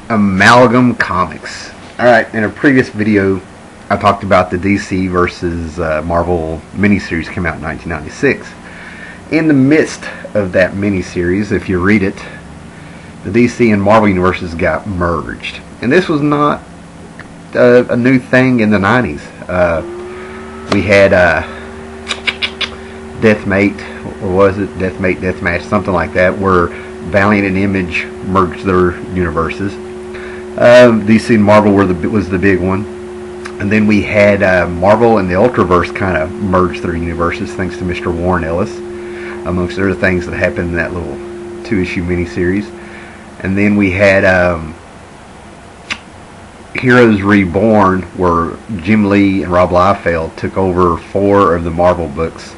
Amalgam Comics. Alright, in a previous video I talked about the DC versus Marvel miniseries came out in 1996. In the midst of that miniseries, if you read it, the DC and Marvel universes got merged. And this was not a new thing in the 90s. We had Deathmate, or was it Deathmate, Deathmatch, something like that, where Valiant and Image merged their universes. DC and Marvel was the big one. And then we had Marvel and the Ultraverse kind of merged their universes thanks to Mr. Warren Ellis, amongst other things that happened in that little 2-issue miniseries. And then we had Heroes Reborn, where Jim Lee and Rob Liefeld took over 4 of the Marvel books.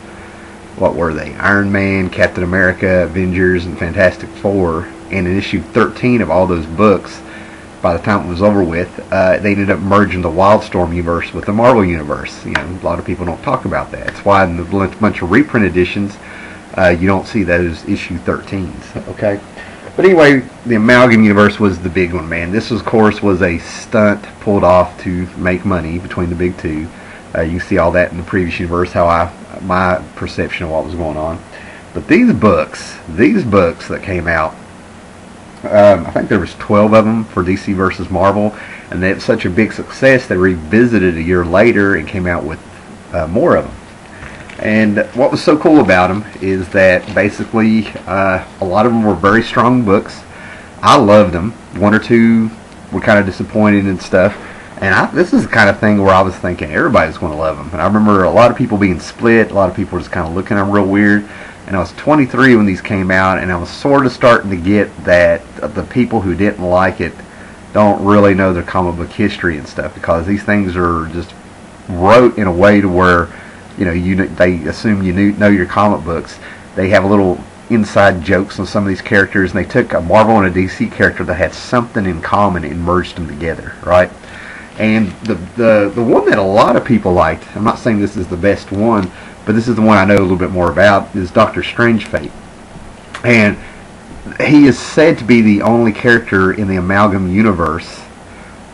What were they? Iron Man, Captain America, Avengers, and Fantastic Four. And in issue 13 of all those books, by the time it was over with, they ended up merging the Wildstorm universe with the Marvel universe. You know, a lot of people don't talk about that. That's why in the bunch of reprint editions, you don't see those issue 13s. Okay, but anyway, the Amalgam universe was the big one, man. This, of course, was a stunt pulled off to make money between the big two. You can see all that in the previous universe, how my perception of what was going on. But these books that came out, I think there was 12 of them for DC versus Marvel, and they had such a big success they revisited a year later and came out with more of them. And what was so cool about them is that basically a lot of them were very strong books. I loved them. 1 or 2 were kind of disappointing and stuff. And this is the kind of thing where I was thinking everybody's going to love them. And I remember a lot of people being split. A lot of people were just kind of looking at them real weird. And I was 23 when these came out, and I was sort of starting to get that the people who didn't like it don't really know their comic book history and stuff, because these things are just wrote in a way to where, you know, they assume you know your comic books. They have a little inside jokes on some of these characters, and they took a Marvel and a DC character that had something in common and merged them together, right? And the one that a lot of people liked, I'm not saying this is the best one, but this is the one I know a little bit more about, is Doctor Strange Fate. And he is said to be the only character in the Amalgam universe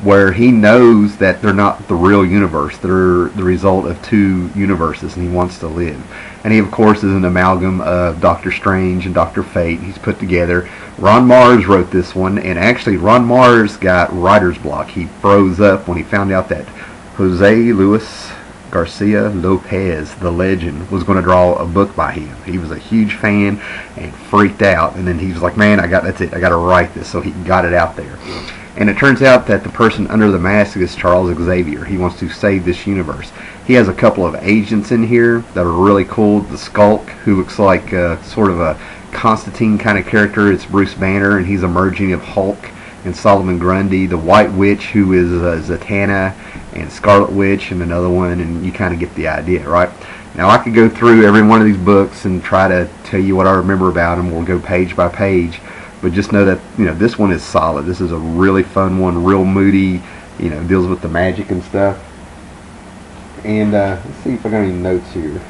where he knows that they're not the real universe. They're the result of 2 universes, and he wants to live. And he, of course, is an amalgam of Doctor Strange and Dr. Fate. He's put together. Ron Mars wrote this one, and actually Ron Mars got writer's block. He froze up when he found out that Jose Luis Garcia Lopez, the legend, was going to draw a book by him. He was a huge fan and freaked out, and then he was like, man, that's it, I got to write this. So he got it out there. And it turns out that the person under the mask is Charles Xavier. He wants to save this universe. He has a couple of agents in here that are really cool. The Skulk, who looks like sort of a Constantine kind of character. It's Bruce Banner, and he's a merging of Hulk and Solomon Grundy. The White Witch, who is Zatanna, and Scarlet Witch, and another one, and you kind of get the idea, right? Now, I could go through every one of these books and try to tell you what I remember about them. We'll go page by page. But just know that, you know, this one is solid. This is a really fun one, real moody, you know, deals with the magic and stuff. And let's see if I got any notes here.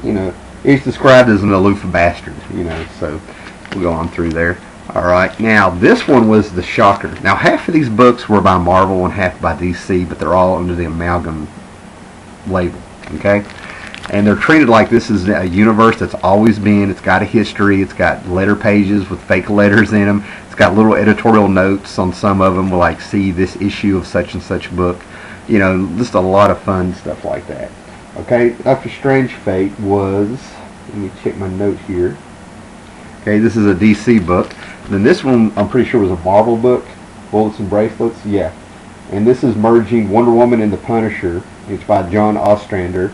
You know, he's described as an aloof bastard, you know, so we'll go on through there. Alright, now this one was the shocker. Now, half of these books were by Marvel and half by DC, but they're all under the Amalgam label, okay? And they're treated like this is a universe that's always been. It's got a history. It's got letter pages with fake letters in them. It's got little editorial notes on some of them, like, see this issue of such and such book. You know, just a lot of fun stuff like that. Okay, Doctor Strange Fate was, let me check my note here. Okay, this is a DC book. Then this one, I'm pretty sure, was a Marvel book. Bullets and Bracelets, yeah. And this is merging Wonder Woman and the Punisher. It's by John Ostrander.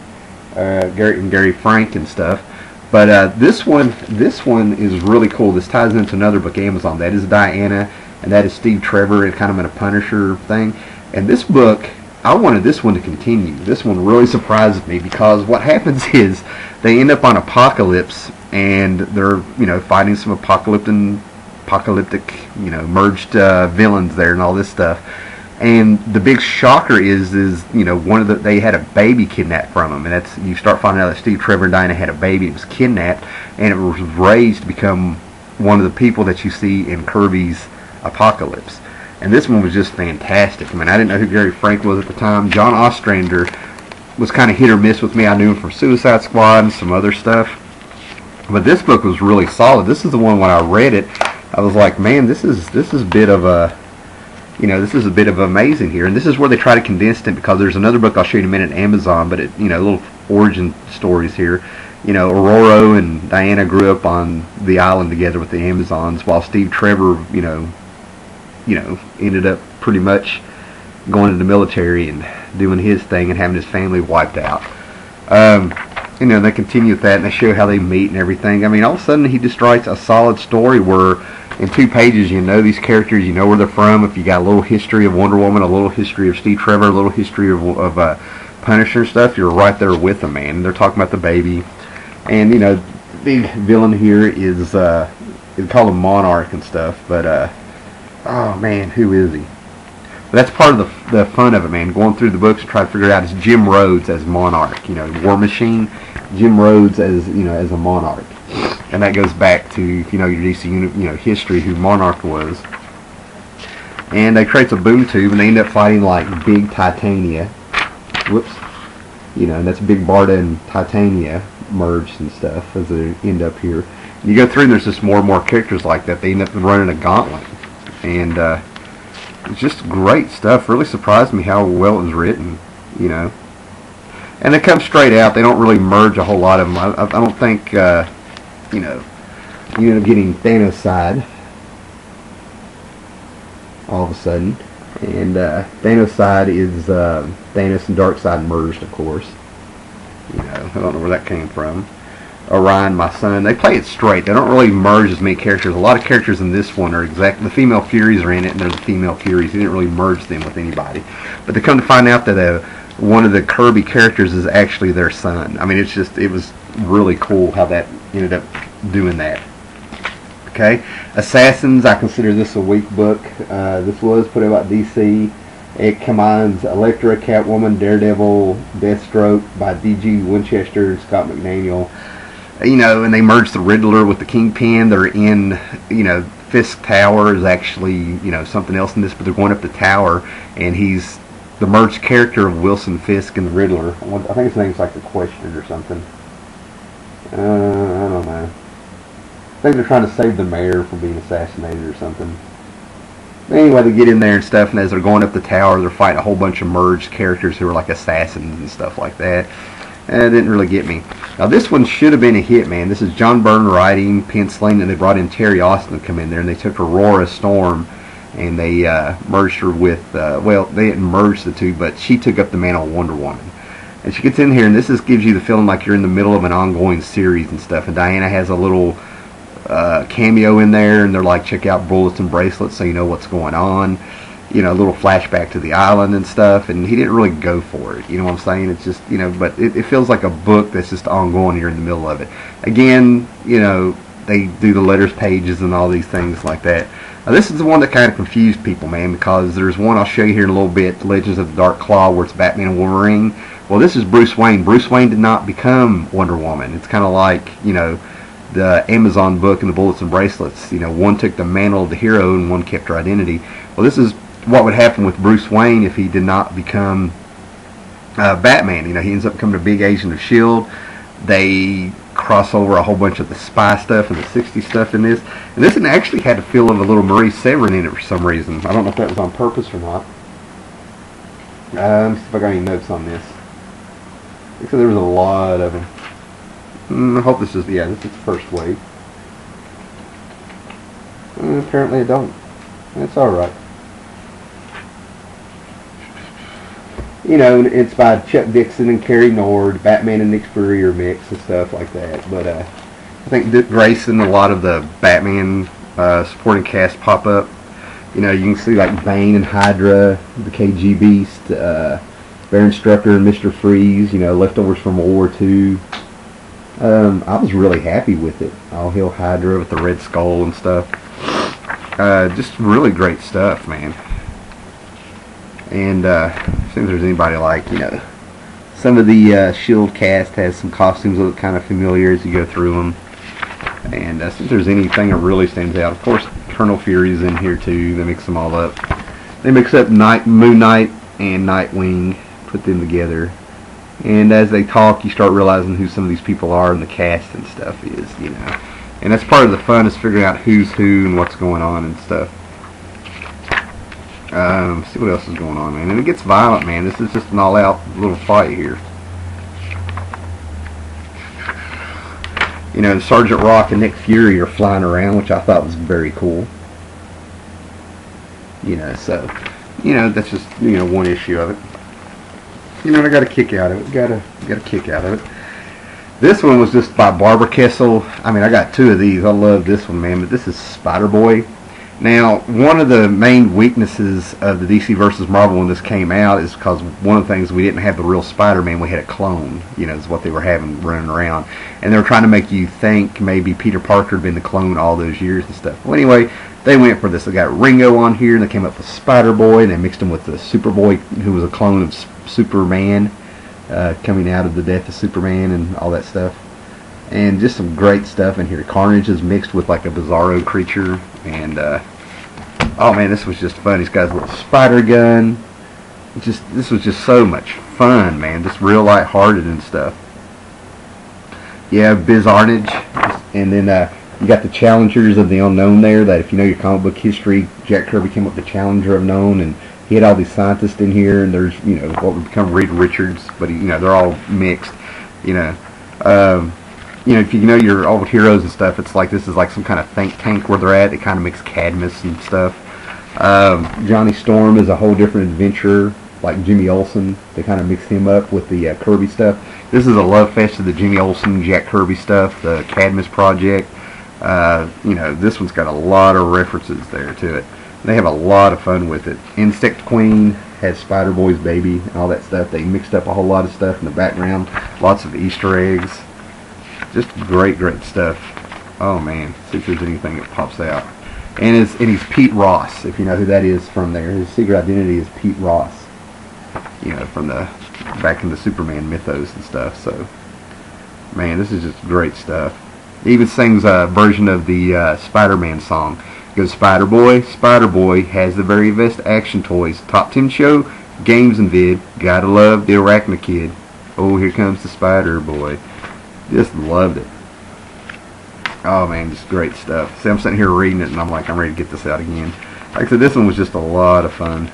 Gary Frank and stuff, but this one is really cool. This ties into another book, Amazon. That is Diana, and that is Steve Trevor, and kind of in a Punisher thing. And this book, I wanted this one to continue. This one really surprised me, because what happens is they end up on Apocalypse, and they're, you know, fighting some apocalyptic, you know, merged villains there and all this stuff. And the big shocker is you know, they had a baby kidnapped from them, and that's, you start finding out that Steve Trevor and Diana had a baby. It was kidnapped, and it was raised to become one of the people that you see in Kirby's Apocalypse. And this one was just fantastic. I mean, I didn't know who Gary Frank was at the time. John Ostrander was kind of hit or miss with me. I knew him from Suicide Squad and some other stuff. But this book was really solid. This is the one when I read it, I was like, man, this is a bit of a, this is a bit of amazing here. And this is where they try to condense it, because there's another book I'll show you in a minute, Amazon, but it, little origin stories here. Aurora and Diana grew up on the island together with the Amazons, while Steve Trevor, ended up pretty much going to the military and doing his thing and having his family wiped out. They continue with that, and they show how they meet and everything. I mean, all of a sudden he just writes a solid story where in 2 pages you know these characters, you know where they're from. If you got a little history of Wonder Woman, a little history of Steve Trevor, a little history of Punisher and stuff, you're right there with them, man. And they're talking about the baby. And, the big villain here is, they call him Monarch and stuff, but, oh man, who is he? But that's part of the fun of it, man, going through the books and trying to figure it out. Is Jim Rhodes as Monarch, War Machine, Jim Rhodes as, as a Monarch. And that goes back to, your DC, history, who Monarch was. And they create a boom tube, and they end up fighting, like, Big Titania. Whoops. And that's Big Barda and Titania merged and stuff as they end up here. And you go through and there's just more and more characters like that. They end up running a gauntlet. And it's just great stuff. Really surprised me how well it was written, And they come straight out. They don't really merge a whole lot of them. I don't think, you end up getting Thanos' side all of a sudden. And Thanos' side is Thanos and Darkseid merged, of course. I don't know where that came from. Orion, my son. They play it straight. They don't really merge as many characters. A lot of characters in this one are the female Furies are in it, and they're the female Furies. He didn't really merge them with anybody. But they come to find out that one of the Kirby characters is actually their son. I mean, it was really cool how that ended up doing that. Okay, Assassins, I consider this a weak book. This was put out by DC. It combines Elektra, Catwoman, Daredevil, Deathstroke by D.G. Winchester and Scott McDaniel. And they merged the Riddler with the Kingpin. They're in, Fisk Tower is actually, something else in this, but they're going up the tower, and he's the merged character of Wilson Fisk and the Riddler. I think his name's like the Question or something. I don't know. I think they're trying to save the mayor from being assassinated or something. Anyway, they get in there and stuff, and as they're going up the tower, they're fighting a whole bunch of merged characters who are like assassins and stuff like that. And it didn't really get me. Now, this one should have been a hit, man. This is John Byrne writing, penciling, and they brought in Terry Austin to come in there, and they took Aurora Storm, and they merged her with, they didn't merge the two, but she took up the mantle of Wonder Woman. And she gets in here, and this just gives you the feeling like you're in the middle of an ongoing series and stuff. And Diana has a little cameo in there, and they're like, check out Bullets and Bracelets so you know what's going on. A little flashback to the island and stuff, and he didn't really go for it. You know what I'm saying? It's just, but it feels like a book that's just ongoing. You're in the middle of it. Again, they do the letters pages and all these things like that. Now, this is the one that kind of confused people, man, because there's one I'll show you here in a little bit, Legends of the Dark Claw, where it's Batman and Wolverine. Well, this is Bruce Wayne. Bruce Wayne did not become Wonder Woman. It's kind of like, the Amazon book and the Bullets and Bracelets. One took the mantle of the hero and one kept her identity. Well, this is what would happen with Bruce Wayne if he did not become Batman. He ends up becoming a big agent of S.H.I.E.L.D. They cross over a whole bunch of the spy stuff and the 60s stuff in this. And this one actually had the feel of a little Marie Severin in it for some reason. I don't know if that was on purpose or not. Let me see if I got any notes on this. Because there was a lot of them. I hope this is the first wave. Apparently I don't. That's alright. It's by Chuck Dixon and Kerry Nord, Batman and Nick Fury mix and stuff like that. But I think Dick Grayson, a lot of the Batman supporting cast pop up. You can see like Bane and Hydra, the KG Beast, Baron Strucker and Mr. Freeze, leftovers from World War II. I was really happy with it. All Hail Hydra with the Red Skull and stuff. Just really great stuff, man. And see if there's anybody like, some of the S.H.I.E.L.D. cast has some costumes that look kind of familiar as you go through them. And since there's anything that really stands out, of course, Colonel Fury's in here too. They mix them all up. They mix up Moon Knight and Nightwing, put them together. And as they talk, you start realizing who some of these people are and the cast and stuff is, you know. And that's part of the fun, is figuring out who's who and what's going on and stuff. See what else is going on, man. And it gets violent, man. This is just an all-out little fight here. You know, Sergeant Rock and Nick Fury are flying around, which I thought was very cool. You know, so, you know, that's just, you know, one issue of it. You know, I got a kick out of it. Got a kick out of it. This one was just by Barbara Kessel. I mean, I got two of these. I love this one, man. But this is Spider-Boy. Now, one of the main weaknesses of the DC versus Marvel when this came out is because one of the things, we didn't have the real Spider-Man, we had a clone, you know, is what they were having running around. And they were trying to make you think maybe Peter Parker had been the clone all those years and stuff. Well, anyway, they went for this. They got Ringo on here, and they came up with Spider-Boy, and they mixed him with the Superboy, who was a clone of Superman, coming out of the death of Superman and all that stuff. And just some great stuff in here. Carnage is mixed with like a Bizarro creature. And, oh man, this was just fun. He's got a little spider gun. This was just so much fun, man. Just real lighthearted and stuff. Yeah, Bizarnage. And then you got the Challengers of the Unknown there. That if you know your comic book history, Jack Kirby came up with the Challenger of Unknown. And he had all these scientists in here. And there's, you know, what would become Reed Richards. But, you know, they're all mixed, you know. You know, if you know your old heroes and stuff, it's like this is like some kind of think tank where they're at. They kind of mix Cadmus and stuff. Johnny Storm is a whole different adventurer, like Jimmy Olsen. They kind of mix him up with the Kirby stuff. This is a love fest of the Jimmy Olsen, Jack Kirby stuff, the Cadmus project. You know, this one's got a lot of references there to it. They have a lot of fun with it. Insect Queen has Spider-Boy's baby and all that stuff. They mixed up a whole lot of stuff in the background. Lots of Easter eggs. Just great stuff. Oh man, see if there's anything that pops out. And he's Pete Ross, if you know who that is from there. His secret identity is Pete Ross. You know, from the back in the Superman mythos and stuff. So, man, this is just great stuff. He even sings a version of the Spider-Man song. It goes, Spider-Boy has the very best action toys. Top 10 show, games and vid. Gotta love the Arachna Kid. Oh, here comes the Spider-Boy. Just loved it. Oh man, just great stuff. See, I'm sitting here reading it and I'm like, I'm ready to get this out again. Like I said, this one was just a lot of fun.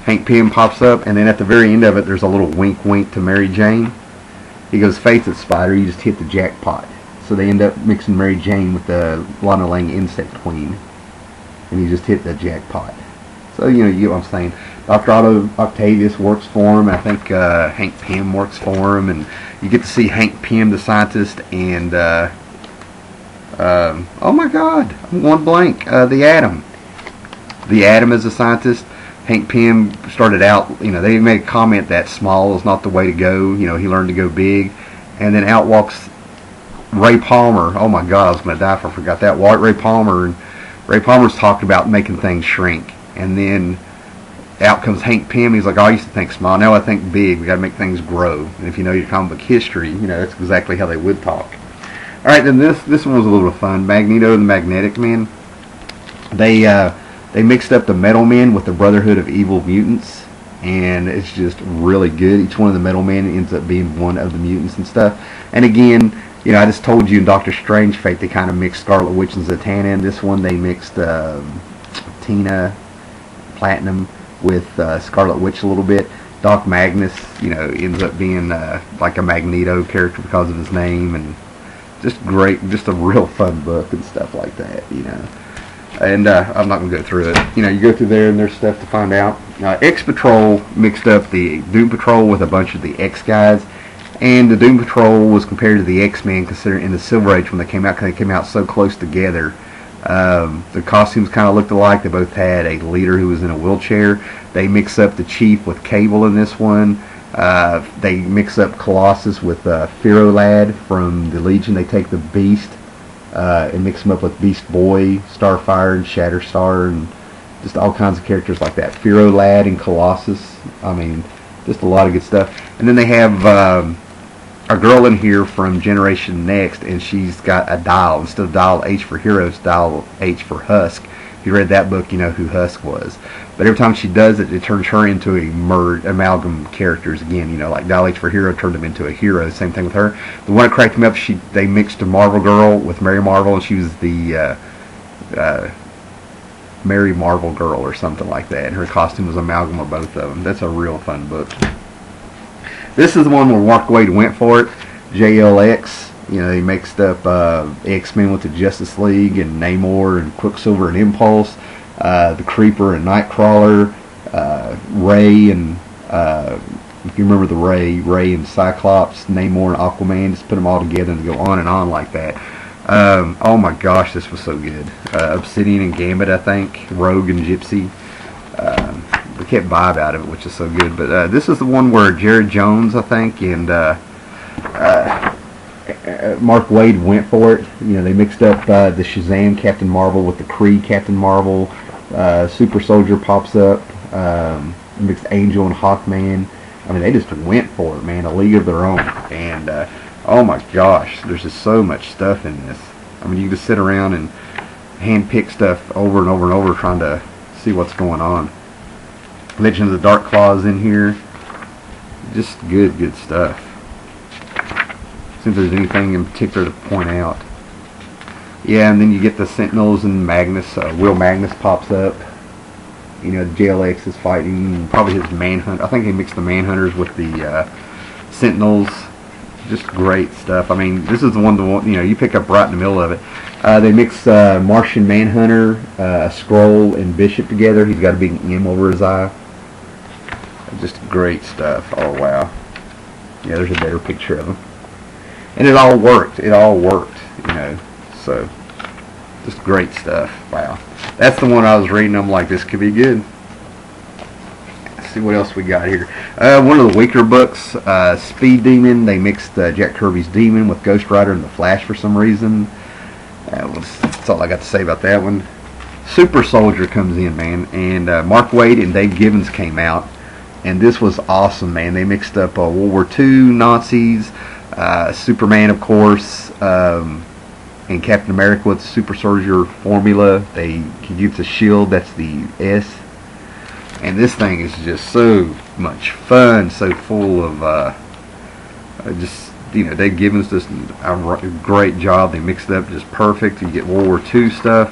Hank Pym pops up, and then at the very end of it, there's a little wink to Mary Jane. He goes, face it, Spider, you just hit the jackpot. So they end up mixing Mary Jane with the Lana Lang Insect Queen. And he just hit the jackpot. So, you know, you get what I'm saying. Dr. Otto Octavius works for him. I think Hank Pym works for him. And you get to see Hank Pym, the scientist, and, oh my God, I'm going blank. The Atom. The Atom is a scientist. Hank Pym started out, you know, they made a comment that small is not the way to go. You know, he learned to go big. And then out walks Ray Palmer. Oh my God, I was going to die if I forgot that. Ray Palmer. And Ray Palmer's talked about making things shrink. And then out comes Hank Pym. He's like, oh, I used to think small. Now I think big. We got to make things grow. And if you know your comic book history, you know, that's exactly how they would talk. All right, then this one was a little fun. Magneto and the Magnetic Man. They mixed up the Metal Men with the Brotherhood of Evil Mutants, and it's just really good. Each one of the Metal Men ends up being one of the mutants and stuff. And again, you know, I just told you in Doctor Strange Fate they kind of mixed Scarlet Witch and Zatanna. In this one, they mixed Tina Platinum with Scarlet Witch a little bit. Doc Magnus, you know, ends up being like a Magneto character because of his name, and just great, just a real fun book and stuff like that, you know. And I'm not going to go through it. You know, you go through there and there's stuff to find out. X-Patrol mixed up the Doom Patrol with a bunch of the X guys. And the Doom Patrol was compared to the X-Men considering in the Silver Age when they came out, because they came out so close together. The costumes kind of looked alike. They both had a leader who was in a wheelchair. They mix up the Chief with Cable in this one. They mix up Colossus with Pharaoh Lad from the Legion. They take the Beast and mix them up with Beast Boy, Starfire, and Shatterstar, and just all kinds of characters like that. Pharaoh Lad and Colossus. I mean, just a lot of good stuff. And then they have a girl in here from Generation Next, and she's got a dial. Instead of dial H for Heroes, dial H for Husk. If you read that book, you know who Husk was. But every time she does it, it turns her into a amalgam characters again. You know, like dial H for Hero turned him into a hero. Same thing with her. The one that cracked me up, they mixed a Marvel girl with Mary Marvel, and she was the Mary Marvel girl or something like that. And her costume was amalgam of both of them. That's a real fun book. This is the one where Mark Waid went for it. JLX. You know, he mixed up X-Men with the Justice League, and Namor and Quicksilver and Impulse, the Creeper and Nightcrawler, Ray and if you remember the Ray and Cyclops, Namor and Aquaman. Just put them all together and go on and on like that. Oh my gosh, this was so good. Obsidian and Gambit, I think. Rogue and Gypsy. We kept vibe out of it, which is so good. But this is the one where Jared Jones, I think, and Mark Waid went for it. You know, they mixed up the Shazam Captain Marvel with the Kree Captain Marvel. Super Soldier pops up. Mixed Angel and Hawkman. I mean, they just went for it, man. A league of their own. And oh my gosh, there's just so much stuff in this. I mean, you can just sit around and hand pick stuff over and over and over, trying to see what's going on. Legend of the Dark Claws in here. Just good stuff. See if there's anything in particular to point out. Yeah, and then you get the Sentinels and Magnus. Will Magnus pops up. You know, JLX is fighting. Probably his Manhunt. I think he mixed the Manhunters with the Sentinels. Just great stuff. I mean, this is the one, you know, you pick up right in the middle of it. They mix Martian Manhunter, Skrull, and Bishop together. He's got a big M over his eye. Just great stuff. Oh, wow. Yeah, there's a better picture of him. And it all worked. It all worked, you know. So, just great stuff. Wow. That's the one I was reading. I'm like, this could be good. Let's see what else we got here. One of the weaker books, Speed Demon. They mixed Jack Kirby's Demon with Ghost Rider and the Flash for some reason. That's all I got to say about that one. Super Soldier comes in, man. And Mark Waid and Dave Gibbons came out. And this was awesome, man. They mixed up World War II, Nazis, Superman, of course, and Captain America with the Super Soldier formula. He gives a shield, that's the S. And this thing is just so much fun, so full of just, you know, Dave Gibbons does a great job. They mixed it up just perfect. You get World War II stuff.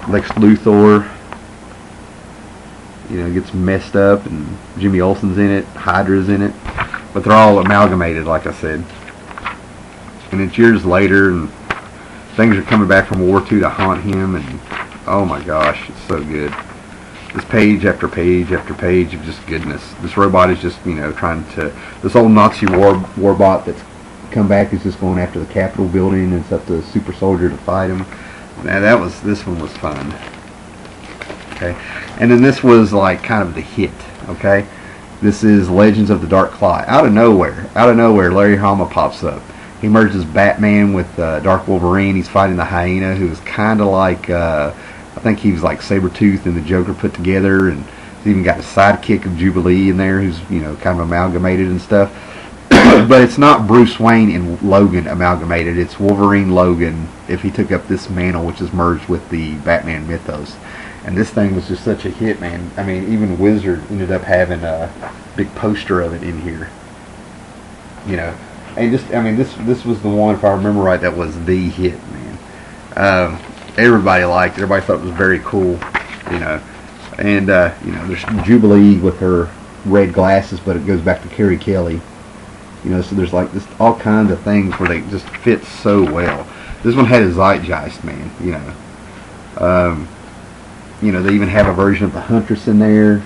Lex Luthor, you know, gets messed up, and Jimmy Olsen's in it, Hydra's in it, but they're all amalgamated, like I said. And it's years later, and things are coming back from World War II to haunt him, and oh my gosh, it's so good. This page after page after page of just goodness. This robot is just, you know, trying to, this old Nazi warbot that's come back is just going after the Capitol building, and it's up to the Super Soldier to fight him. Now this one was fun. Okay, and then this was like kind of the hit. Okay, this is Legends of the Dark Claw. Out of nowhere, Larry Hama pops up. He merges Batman with Dark Wolverine. He's fighting the Hyena, who is kind of like I think he was like Sabretooth and the Joker put together, and he's even got a sidekick of Jubilee in there, who's, you know, kind of amalgamated and stuff. But it's not Bruce Wayne and Logan amalgamated. It's Wolverine Logan if he took up this mantle, which is merged with the Batman mythos. And this thing was just such a hit, man. I mean, even Wizard ended up having a big poster of it in here. You know, and just, I mean, this was the one, if I remember right, that was the hit, man. Everybody liked it. Everybody thought it was very cool, you know. And you know, there's Jubilee with her red glasses, but it goes back to Carrie Kelly. You know, so there's like this all kinds of things where they just fit so well. This one had a zeitgeist, man. You know, they even have a version of the Huntress in there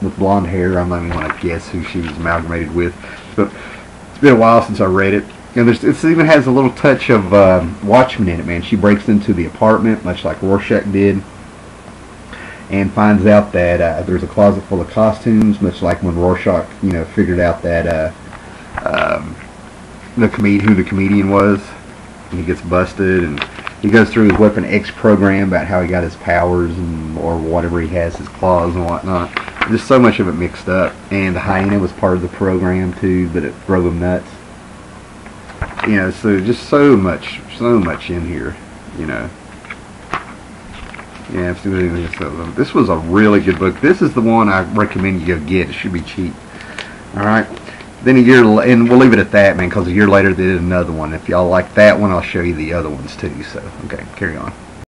with blonde hair. I'm not even going to guess who she was amalgamated with, but it's been a while since I read it. And it even has a little touch of Watchmen in it, man. She breaks into the apartment, much like Rorschach did, and finds out that there's a closet full of costumes, much like when Rorschach, you know, figured out that who the comedian was, and he gets busted, and he goes through his Weapon X program about how he got his powers, and or whatever he has, his claws and whatnot. Just so much of it mixed up, and the hyena was part of the program too, but it drove them nuts. You know, so just so much in here. You know. Yeah, this was a really good book. This is the one I recommend you go get. It should be cheap. All right. Then a year, and we'll leave it at that, man, because a year later they did another one. If y'all like that one, I'll show you the other ones too. So, okay, carry on.